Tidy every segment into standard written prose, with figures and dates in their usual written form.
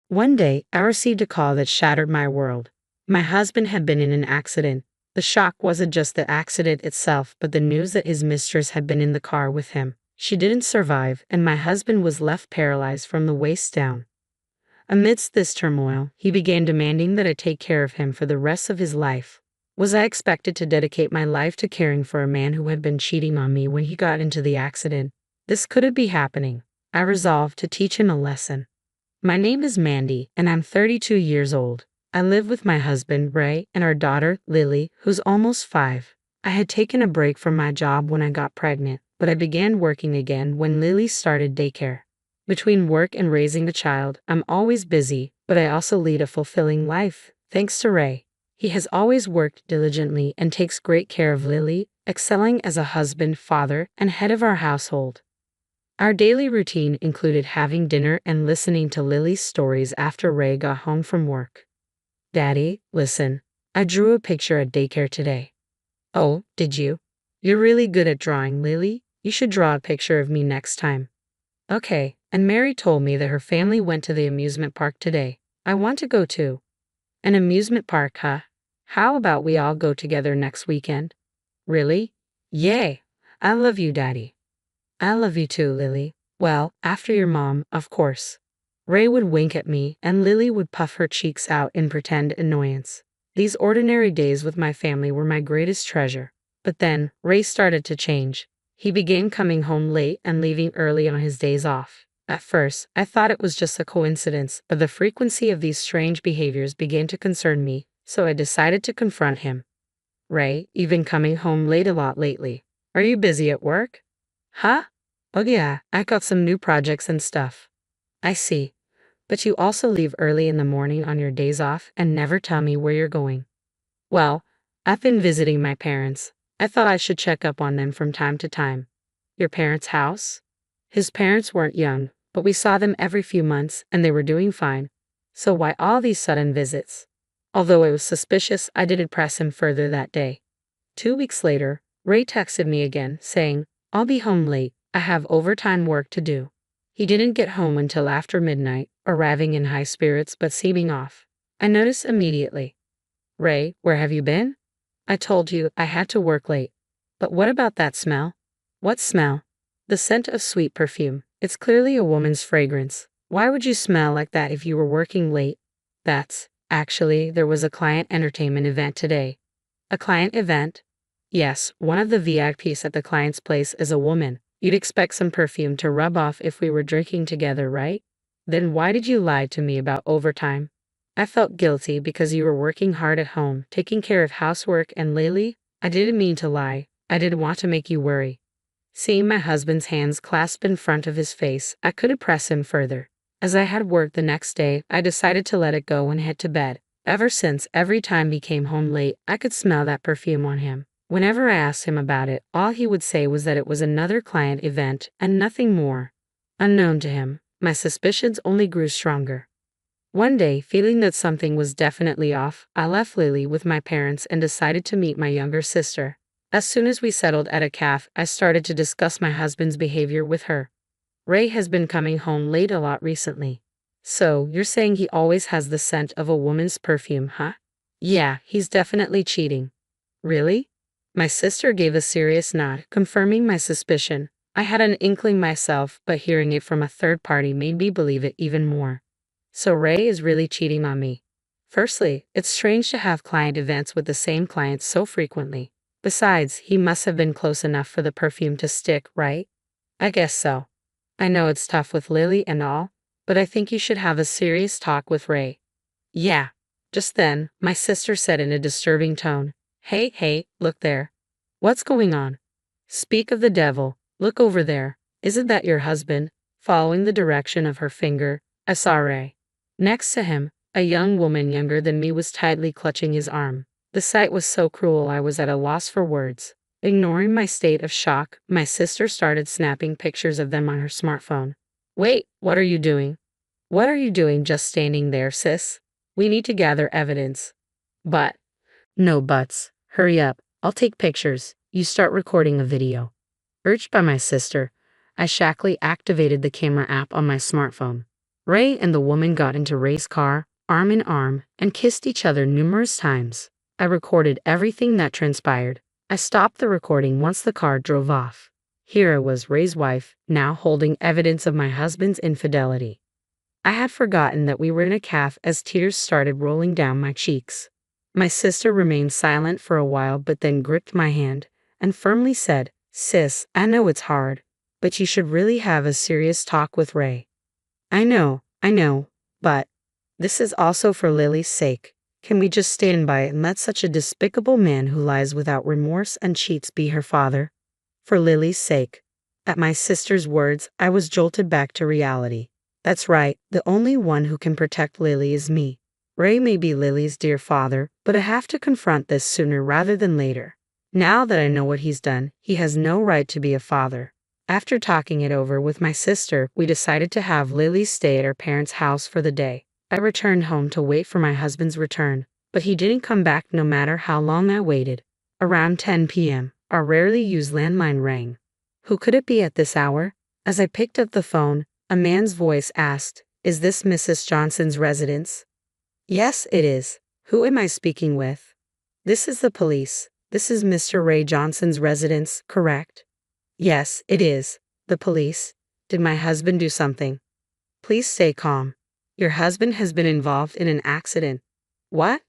One day, I received a call that shattered my world. My husband had been in an accident. The shock wasn't just the accident itself, but the news that his mistress had been in the car with him. She didn't survive, and my husband was left paralyzed from the waist down. Amidst this turmoil, he began demanding that I take care of him for the rest of his life. Was I expected to dedicate my life to caring for a man who had been cheating on me when he got into the accident? This couldn't be happening. I resolved to teach him a lesson. My name is Mandy, and I'm 32 years old. I live with my husband, Ray, and our daughter, Lily, who's almost 5. I had taken a break from my job when I got pregnant, but I began working again when Lily started daycare. Between work and raising a child, I'm always busy, but I also lead a fulfilling life, thanks to Ray. He has always worked diligently and takes great care of Lily, excelling as a husband, father, and head of our household. Our daily routine included having dinner and listening to Lily's stories after Ray got home from work. Daddy, listen. I drew a picture at daycare today. Oh, did you? You're really good at drawing, Lily. You should draw a picture of me next time. Okay, and Mary told me that her family went to the amusement park today. I want to go too. An amusement park, huh? How about we all go together next weekend? Really? Yay! I love you, Daddy. I love you too, Lily. Well, after your mom, of course. Ray would wink at me, and Lily would puff her cheeks out in pretend annoyance. These ordinary days with my family were my greatest treasure. But then, Ray started to change. He began coming home late and leaving early on his days off. At first, I thought it was just a coincidence, but the frequency of these strange behaviors began to concern me, so I decided to confront him. Ray, you've been coming home late a lot lately. Are you busy at work? Huh? Oh yeah, I got some new projects and stuff. I see. But you also leave early in the morning on your days off and never tell me where you're going. Well, I've been visiting my parents. I thought I should check up on them from time to time. Your parents' house? His parents weren't young, but we saw them every few months and they were doing fine. So why all these sudden visits? Although I was suspicious, I didn't press him further that day. 2 weeks later, Ray texted me again, saying, I'll be home late. I have overtime work to do. He didn't get home until after midnight, arriving in high spirits but seeming off. I noticed immediately. Ray, where have you been? I told you I had to work late. But what about that smell? What smell? The scent of sweet perfume. It's clearly a woman's fragrance. Why would you smell like that if you were working late? Actually, there was a client entertainment event today. A client event? Yes, one of the VIPs at the client's place is a woman. You'd expect some perfume to rub off if we were drinking together, right? Then why did you lie to me about overtime? I felt guilty because you were working hard at home, taking care of housework and Lily. I didn't mean to lie. I didn't want to make you worry. Seeing my husband's hands clasped in front of his face, I couldn't press him further. As I had work the next day, I decided to let it go and head to bed. Ever since, every time he came home late, I could smell that perfume on him. Whenever I asked him about it, all he would say was that it was another client event and nothing more. Unknown to him, my suspicions only grew stronger. One day, feeling that something was definitely off, I left Lily with my parents and decided to meet my younger sister. As soon as we settled at a cafe, I started to discuss my husband's behavior with her. Ray has been coming home late a lot recently. So, you're saying he always has the scent of a woman's perfume, huh? Yeah, he's definitely cheating. Really? My sister gave a serious nod, confirming my suspicion. I had an inkling myself, but hearing it from a third party made me believe it even more. So Ray is really cheating on me. Firstly, it's strange to have client events with the same clients so frequently. Besides, he must have been close enough for the perfume to stick, right? I guess so. I know it's tough with Lily and all, but I think you should have a serious talk with Ray. Yeah. Just then, my sister said in a disturbing tone, Hey, look there. What's going on? Speak of the devil, look over there. Isn't that your husband? Following the direction of her finger, I saw Ray. Next to him, a young woman younger than me was tightly clutching his arm. The sight was so cruel I was at a loss for words. Ignoring my state of shock, my sister started snapping pictures of them on her smartphone. Wait, what are you doing? What are you doing just standing there, sis? We need to gather evidence. But. No buts. Hurry up, I'll take pictures. You start recording a video. Urged by my sister, I shakily activated the camera app on my smartphone. Ray and the woman got into Ray's car, arm in arm, and kissed each other numerous times. I recorded everything that transpired. I stopped the recording once the car drove off. Here was Ray's wife, now holding evidence of my husband's infidelity. I had forgotten that we were in a cafe as tears started rolling down my cheeks. My sister remained silent for a while but then gripped my hand and firmly said, "Sis, I know it's hard, but you should really have a serious talk with Ray." I know, but this is also for Lily's sake. Can we just stand by and let such a despicable man who lies without remorse and cheats be her father? For Lily's sake. At my sister's words, I was jolted back to reality. That's right, the only one who can protect Lily is me. Ray may be Lily's dear father, but I have to confront this sooner rather than later. Now that I know what he's done, he has no right to be a father. After talking it over with my sister, we decided to have Lily stay at her parents' house for the day. I returned home to wait for my husband's return, but he didn't come back no matter how long I waited. Around 10 p.m., our rarely used landline rang. Who could it be at this hour? As I picked up the phone, a man's voice asked, "Is this Mrs. Johnson's residence?" "Yes, it is. Who am I speaking with?" "This is the police. This is Mr. Ray Johnson's residence, correct?" "Yes, it is. The police. Did my husband do something?" "Please stay calm. Your husband has been involved in an accident." "What?"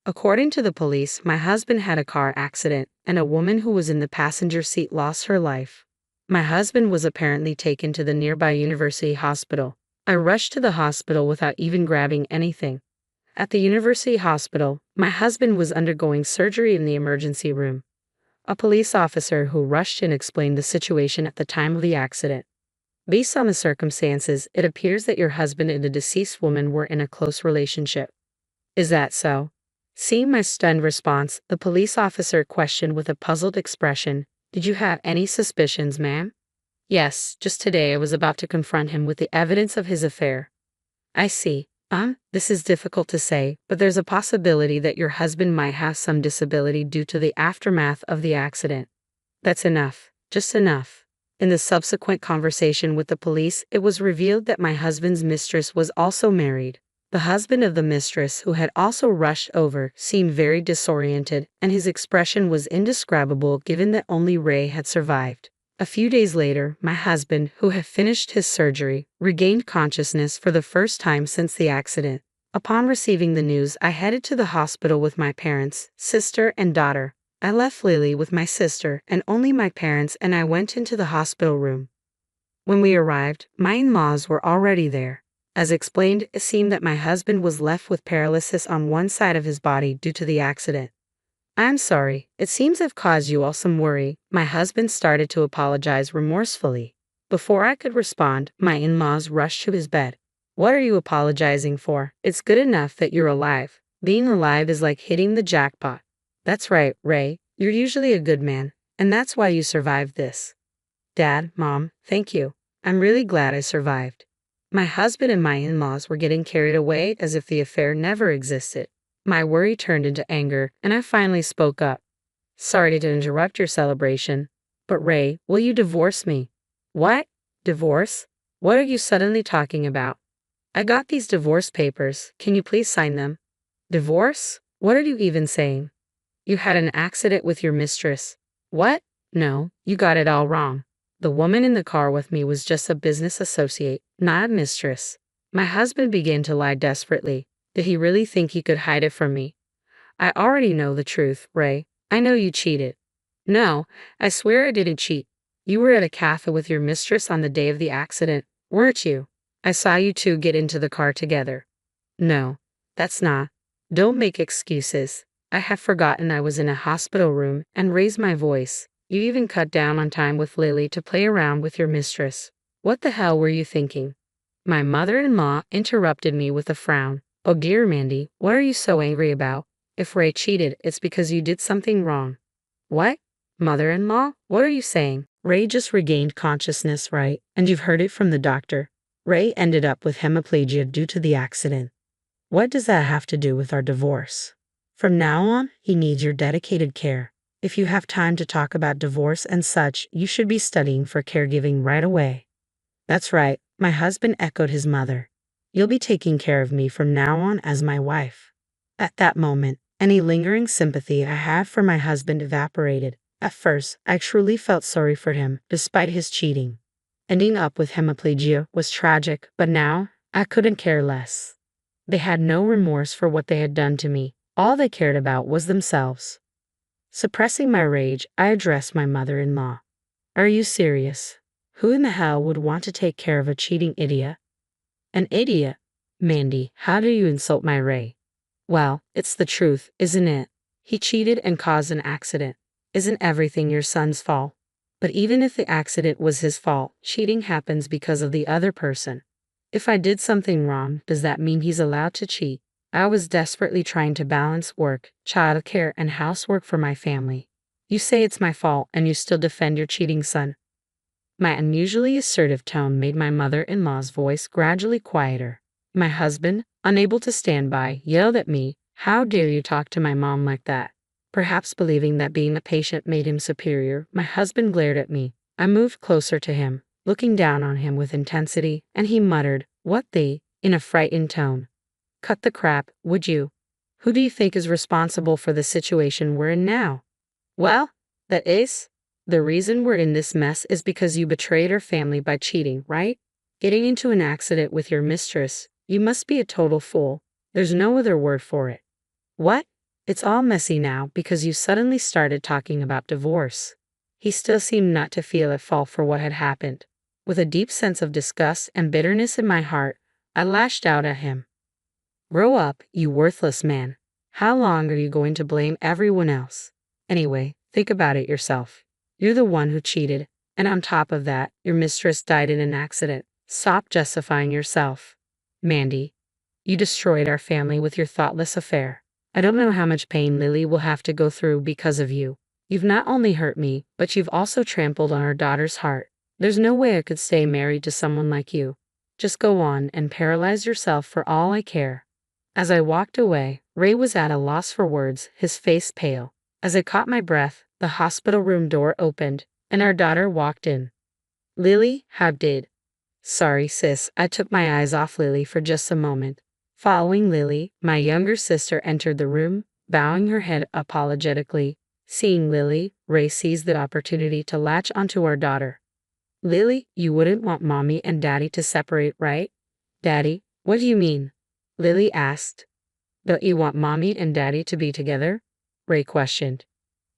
"According to the police, my husband had a car accident, and a woman who was in the passenger seat lost her life. My husband was apparently taken to the nearby university hospital. I rushed to the hospital without even grabbing anything. At the university hospital, my husband was undergoing surgery in the emergency room. A police officer who rushed in explained the situation at the time of the accident. Based on the circumstances, it appears that your husband and the deceased woman were in a close relationship. Is that so?" Seeing my stunned response, the police officer questioned with a puzzled expression, "Did you have any suspicions, ma'am?" "Yes, just today I was about to confront him with the evidence of his affair." "I see. This is difficult to say, but there's a possibility that your husband might have some disability due to the aftermath of the accident." "That's enough. Just enough." In the subsequent conversation with the police, it was revealed that my husband's mistress was also married. The husband of the mistress, who had also rushed over, seemed very disoriented, and his expression was indescribable given that only Ray had survived. A few days later, my husband, who had finished his surgery, regained consciousness for the first time since the accident. Upon receiving the news, I headed to the hospital with my parents, sister, and daughter. I left Lily with my sister and only my parents, and I went into the hospital room. When we arrived, my in-laws were already there. As explained, it seemed that my husband was left with paralysis on one side of his body due to the accident. "I'm sorry. It seems I've caused you all some worry." My husband started to apologize remorsefully. Before I could respond, my in-laws rushed to his bed. "What are you apologizing for? It's good enough that you're alive. Being alive is like hitting the jackpot." "That's right, Ray. You're usually a good man, and that's why you survived this." "Dad, Mom, thank you. I'm really glad I survived." My husband and my in-laws were getting carried away as if the affair never existed. My worry turned into anger, and I finally spoke up. "Sorry to interrupt your celebration, but Ray, will you divorce me?" "What? Divorce? What are you suddenly talking about?" "I got these divorce papers. Can you please sign them?" "Divorce? What are you even saying?" "You had an accident with your mistress." "What? No, you got it all wrong. The woman in the car with me was just a business associate, not a mistress." My husband began to lie desperately. Did he really think he could hide it from me? "I already know the truth, Ray. I know you cheated." "No, I swear I didn't cheat. You were at a cafe with your mistress on the day of the accident, weren't you? I saw you two get into the car together." "No, that's not." "Don't make excuses. I have forgotten I was in a hospital room and raised my voice. You even cut down on time with Lily to play around with your mistress. What the hell were you thinking?" My mother-in-law interrupted me with a frown. "Oh dear Mandy, what are you so angry about? If Ray cheated, it's because you did something wrong." "What? Mother-in-law, what are you saying?" "Ray just regained consciousness, right? And you've heard it from the doctor. Ray ended up with hemiplegia due to the accident. What does that have to do with our divorce? From now on, he needs your dedicated care. If you have time to talk about divorce and such, you should be studying for caregiving right away." "That's right," my husband echoed his mother. You'll be taking care of me from now on as my wife." At that moment, any lingering sympathy I had for my husband evaporated. At first, I truly felt sorry for him, despite his cheating. Ending up with hemiplegia was tragic, but now, I couldn't care less. They had no remorse for what they had done to me. All they cared about was themselves. Suppressing my rage, I addressed my mother-in-law. "Are you serious? Who in the hell would want to take care of a cheating idiot?" "An idiot? Mandy, how do you insult my Ray?" "Well, it's the truth, isn't it? He cheated and caused an accident. Isn't everything your son's fault?" "But even if the accident was his fault, cheating happens because of the other person. If I did something wrong, does that mean he's allowed to cheat?" I was desperately trying to balance work, childcare, and housework for my family. "You say it's my fault, and you still defend your cheating son." My unusually assertive tone made my mother-in-law's voice gradually quieter. My husband, unable to stand by, yelled at me, "How dare you talk to my mom like that?" Perhaps believing that being a patient made him superior, my husband glared at me. I moved closer to him, looking down on him with intensity, and he muttered, "What the?" in a frightened tone. "Cut the crap, would you? Who do you think is responsible for the situation we're in now?" "Well, that is. The reason we're in this mess is because you betrayed our family by cheating, right? Getting into an accident with your mistress. You must be a total fool. There's no other word for it." "What? It's all messy now because you suddenly started talking about divorce." He still seemed not to feel at fault for what had happened. With a deep sense of disgust and bitterness in my heart, I lashed out at him. "Grow up, you worthless man. How long are you going to blame everyone else? Anyway, think about it yourself. You're the one who cheated, and on top of that, your mistress died in an accident. Stop justifying yourself. Mandy, you destroyed our family with your thoughtless affair. I don't know how much pain Lily will have to go through because of you. You've not only hurt me, but you've also trampled on our daughter's heart. There's no way I could stay married to someone like you. Just go on and paralyze yourself for all I care." As I walked away, Ray was at a loss for words, his face pale. As I caught my breath, the hospital room door opened, and our daughter walked in. "Lily, how did?" "Sorry, sis, I took my eyes off Lily for just a moment." Following Lily, my younger sister entered the room, bowing her head apologetically. Seeing Lily, Ray seized the opportunity to latch onto our daughter. "Lily, you wouldn't want mommy and daddy to separate, right?" "Daddy, what do you mean?" Lily asked. "Don't you want mommy and daddy to be together?" Ray questioned.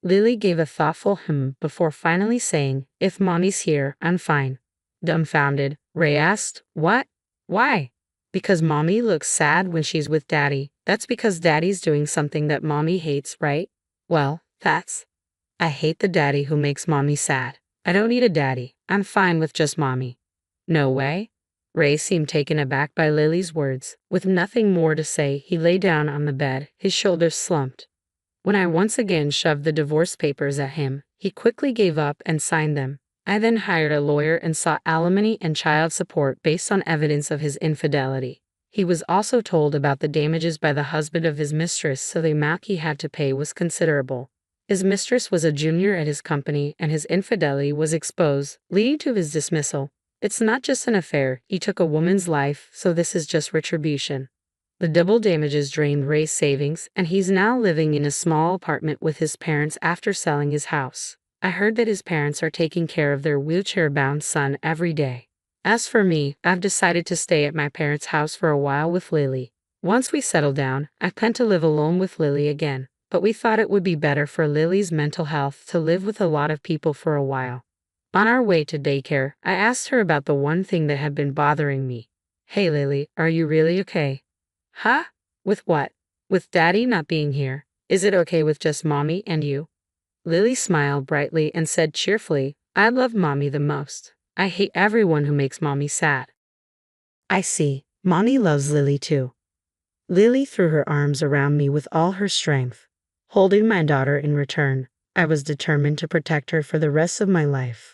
Lily gave a thoughtful before finally saying, "If mommy's here, I'm fine." Dumbfounded, Ray asked, "What? Why?" "Because mommy looks sad when she's with daddy. That's because daddy's doing something that mommy hates, right?" "Well, that's... I hate the daddy who makes mommy sad. I don't need a daddy. I'm fine with just mommy." "No way?" Ray seemed taken aback by Lily's words. With nothing more to say, he lay down on the bed, his shoulders slumped. When I once again shoved the divorce papers at him, he quickly gave up and signed them. I then hired a lawyer and sought alimony and child support based on evidence of his infidelity. He was also told about the damages by the husband of his mistress, so the amount he had to pay was considerable. His mistress was a junior at his company, and his infidelity was exposed, leading to his dismissal. It's not just an affair, he took a woman's life, so this is just retribution. The double damages drained Ray's savings, and he's now living in a small apartment with his parents after selling his house. I heard that his parents are taking care of their wheelchair-bound son every day. As for me, I've decided to stay at my parents' house for a while with Lily. Once we settle down, I plan to live alone with Lily again, but we thought it would be better for Lily's mental health to live with a lot of people for a while. On our way to daycare, I asked her about the one thing that had been bothering me. "Hey Lily, are you really okay?" "Huh? With what?" "With Daddy not being here. Is it okay with just Mommy and you?" Lily smiled brightly and said cheerfully, "I love Mommy the most. I hate everyone who makes Mommy sad." "I see. Mommy loves Lily too." Lily threw her arms around me with all her strength. Holding my daughter in return, I was determined to protect her for the rest of my life.